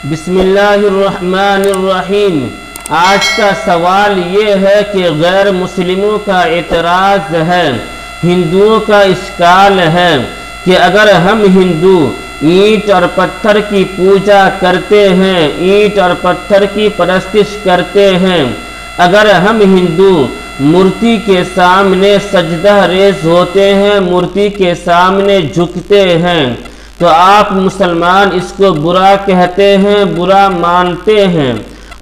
بسم اللہ الرحمن الرحیم۔ آج کا سوال یہ ہے کہ غیر مسلموں کا اعتراض ہے، ہندوؤں کا اشکال ہے کہ اگر ہم ہندو اینٹ اور پتھر کی پوجا کرتے ہیں، اینٹ اور پتھر کی پرستش کرتے ہیں، اگر ہم ہندو مورتی کے سامنے سجدہ ریز ہوتے ہیں، مورتی کے سامنے جھکتے ہیں، تو آپ مسلمان اس کو برا کہتے ہیں، برا مانتے ہیں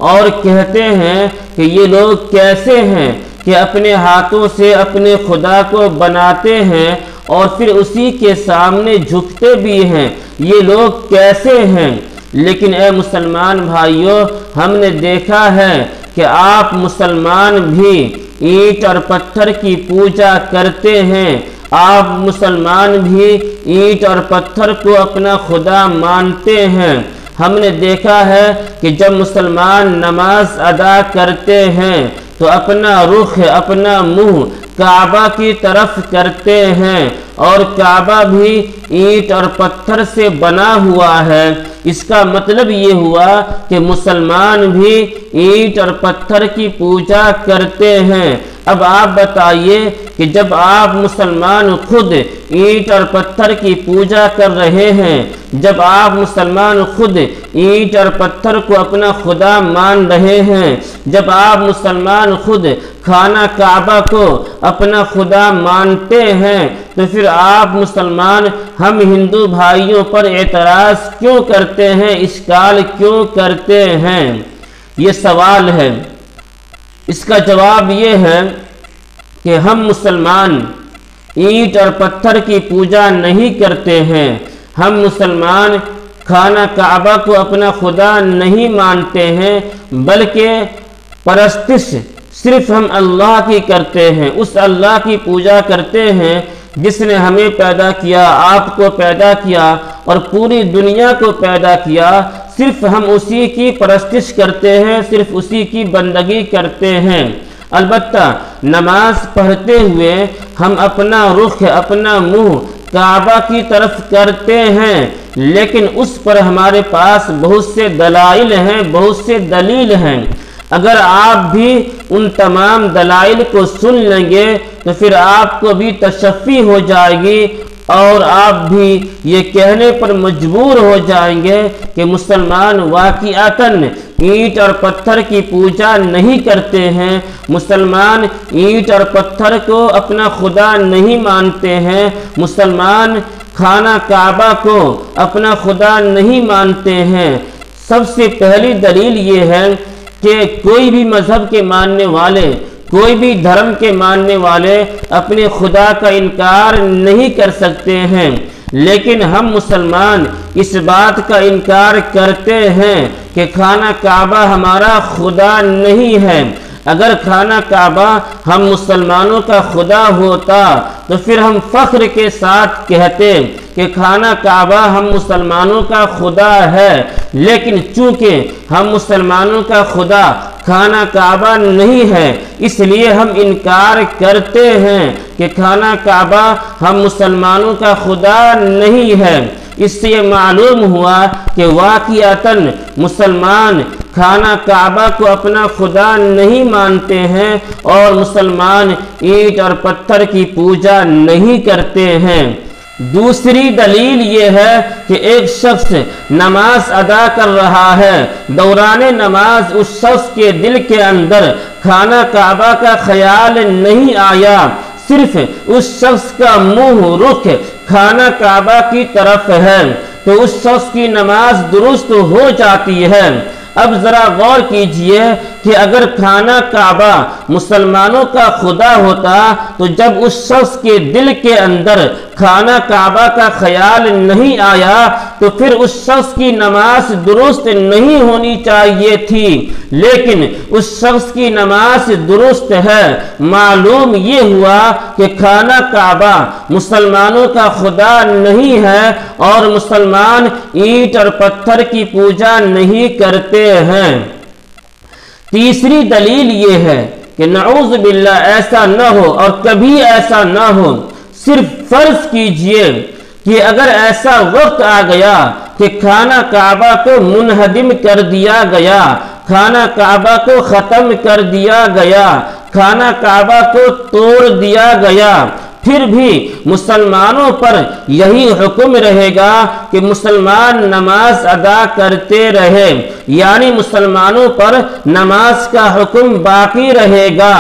اور کہتے ہیں کہ یہ لوگ کیسے ہیں کہ اپنے ہاتھوں سے اپنے خدا کو بناتے ہیں اور پھر اسی کے سامنے جھکتے بھی ہیں، یہ لوگ کیسے ہیں؟ لیکن اے مسلمان بھائیوں، ہم نے دیکھا ہے کہ آپ مسلمان بھی اینٹ اور پتھر کی پوجا کرتے ہیں، آپ مسلمان بھی اینٹ اور پتھر کو اپنا خدا مانتے ہیں۔ ہم نے دیکھا ہے کہ جب مسلمان نماز ادا کرتے ہیں تو اپنا رخ، اپنا منہ کعبہ کی طرف کرتے ہیں، اور کعبہ بھی اینٹ اور پتھر سے بنا ہوا ہے۔ اس کا مطلب یہ ہوا کہ مسلمان بھی اینٹ اور پتھر کی پوجا کرتے ہیں۔ اب آپ بتائیے کہ جب آپ مسلمان خود اینٹ اور پتھر کی پوجا کر رہے ہیں، جب آپ مسلمان خود اینٹ اور پتھر کو اپنا خدا مان رہے ہیں، جب آپ مسلمان خود خانہ کعبہ کو اپنا خدا مانتے ہیں، تو پھر آپ مسلمان ہم ہندو بھائیوں پر اعتراض کیوں کرتے ہیں، اشکال کیوں کرتے ہیں؟ یہ سوال ہے۔ اس کا جواب یہ ہے کہ ہم مسلمان اینٹ اور پتھر کی پوجا نہیں کرتے ہیں، ہم مسلمان خانہ کعبہ کو اپنا خدا نہیں مانتے ہیں، بلکہ پرستش صرف ہم اللہ کی کرتے ہیں، اس اللہ کی پوجا کرتے ہیں جس نے ہمیں پیدا کیا، آپ کو پیدا کیا اور پوری دنیا کو پیدا کیا۔ صرف ہم اسی کی پرستش کرتے ہیں، صرف اسی کی بندگی کرتے ہیں۔ البتہ نماز پڑھتے ہوئے ہم اپنا رخ، اپنا منہ کعبہ کی طرف کرتے ہیں، لیکن اس پر ہمارے پاس بہت سے دلائل ہیں، بہت سے دلیل ہیں۔ اگر آپ بھی ان تمام دلائل کو سن لیں گے تو پھر آپ کو بھی تشفی ہو جائے گی اور آپ بھی یہ کہنے پر مجبور ہو جائیں گے کہ مسلمان واقعتاً اینٹ اور پتھر کی پوجا نہیں کرتے ہیں، مسلمان اینٹ اور پتھر کو اپنا خدا نہیں مانتے ہیں، مسلمان خانہ کعبہ کو اپنا خدا نہیں مانتے ہیں۔ سب سے پہلی دلیل یہ ہے کہ کوئی بھی مذہب کے ماننے والے، کوئی بھی دھرم کے ماننے والے اپنے خدا کا انکار نہیں کر سکتے ہیں، لیکن ہم مسلمان اس بات کا انکار کرتے ہیں کہ خانہ کعبہ ہمارا خدا نہیں ہے۔ اگر خانہ کعبہ ہم مسلمانوں کا خدا ہوتا تو پھر ہم فخر کے ساتھ کہتے کہ خانہ کعبہ ہم مسلمانوں کا خدا ہے، لیکن چونکہ ہم مسلمانوں کا خدا خانہ کعبہ نہیں ہے، اس لیے ہم انکار کرتے ہیں کہ خانہ کعبہ ہم مسلمانوں کا خدا نہیں ہے۔ اس سے یہ معلوم ہوا کہ واقعتاً مسلمان خانہ کعبہ کو اپنا خدا نہیں مانتے ہیں اور مسلمان اینٹ اور پتھر کی پوجا نہیں کرتے ہیں۔ دوسری دلیل یہ ہے کہ ایک شخص نماز ادا کر رہا ہے، دوران نماز اس شخص کے دل کے اندر خانہ کعبہ کا خیال نہیں آیا، صرف اس شخص کا منہ، رخ خانہ کعبہ کی طرف ہے، تو اس شخص کی نماز درست ہو جاتی ہے۔ اب ذرا غور کیجئے کہ اگر خانہ کعبہ مسلمانوں کا خدا ہوتا تو جب اس شخص کے دل کے اندر خانہ کعبہ کا خیال نہیں آیا تو پھر اس شخص کی نماز درست نہیں ہونی چاہیے تھی، لیکن اس شخص کی نماز درست ہے۔ معلوم یہ ہوا کہ خانہ کعبہ مسلمانوں کا خدا نہیں ہے اور مسلمان اینٹ اور پتھر کی پوجا نہیں کرتے ہیں۔ تیسری دلیل یہ ہے کہ نعوذ باللہ ایسا نہ ہو اور کبھی ایسا نہ ہو، صرف فرض کیجئے کہ اگر ایسا وقت آ گیا کہ خانہ کعبہ کو منہدم کر دیا گیا، خانہ کعبہ کو ختم کر دیا گیا، خانہ کعبہ کو توڑ دیا گیا، پھر بھی مسلمانوں پر یہی حکم رہے گا کہ مسلمان نماز ادا کرتے رہے، یعنی مسلمانوں پر نماز کا حکم باقی رہے گا،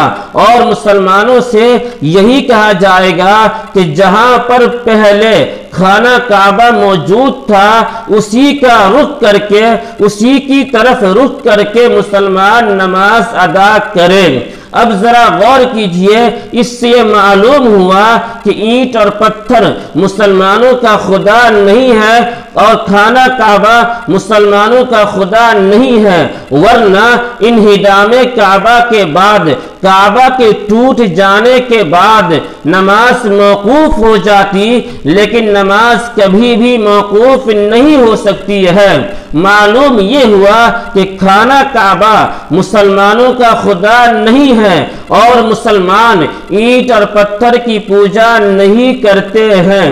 اور مسلمانوں سے یہی کہا جائے گا کہ جہاں پر پہلے خانہ کعبہ موجود تھا اسی کا رخ کر کے، اسی کی طرف رخ کر کے مسلمان نماز ادا کرے۔ اب ذرا غور کیجئے، اس سے یہ معلوم ہوا کہ اینٹ اور پتھر مسلمانوں کا خدا نہیں ہے اور خانہ کعبہ مسلمانوں کا خدا نہیں ہے، ورنہ انہدام کعبہ کے بعد، کعبہ کے ٹوٹ جانے کے بعد نماز موقوف ہو جاتی، لیکن نماز کبھی بھی موقوف نہیں ہو سکتی ہے۔ معلوم یہ ہوا کہ خانہ کعبہ مسلمانوں کا خدا نہیں ہے اور مسلمان اینٹ اور پتھر کی پوجا نہیں کرتے ہیں۔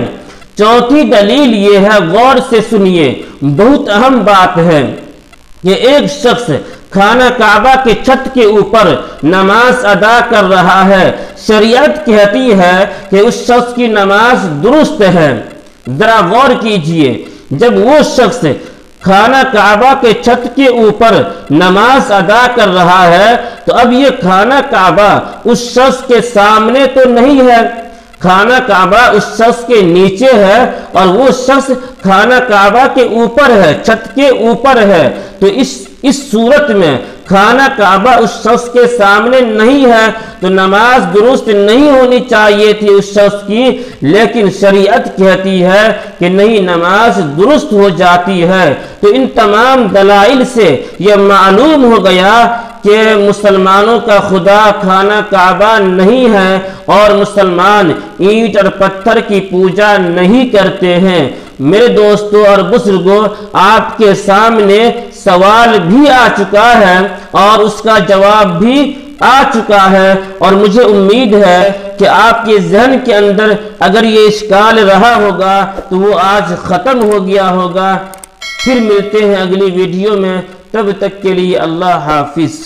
چوتھی دلیل یہ ہے، غور سے سنیے، بہت اہم بات ہے کہ ایک شخص خانہ کعبہ کے چھت کے اوپر نماز ادا کر رہا ہے، شریعت کہتی ہے کہ اس شخص کی نماز درست ہے۔ ذرا غور کیجئے، جب وہ شخص خانہ کعبہ کے چھت کے اوپر نماز ادا کر رہا ہے تو اب یہ خانہ کعبہ اس شخص کے سامنے تو نہیں ہے، خانہ کعبہ اس شخص کے نیچے ہے اور وہ شخص خانہ کعبہ کے اوپر ہے، چھت کے اوپر ہے، تو اس صورت میں خانہ کعبہ اس شخص کے سامنے نہیں ہے تو نماز درست نہیں ہونی چاہیے تھی اس شخص کی، لیکن شریعت کہتی ہے کہ نہیں، نماز درست ہو جاتی ہے۔ تو ان تمام دلائل سے یہ معلوم ہو گیا کہ مسلمانوں کا خدا خانہ کعبہ نہیں ہے اور مسلمان اینٹ اور پتھر کی پوجا نہیں کرتے ہیں۔ میرے دوستوں اور بزرگوں، آپ کے سامنے سوال بھی آ چکا ہے اور اس کا جواب بھی آ چکا ہے، اور مجھے امید ہے کہ آپ کے ذہن کے اندر اگر یہ اشکال رہا ہوگا تو وہ آج ختم ہو گیا ہوگا۔ پھر ملتے ہیں اگلی ویڈیو میں، تب تک کے لیے اللہ حافظ۔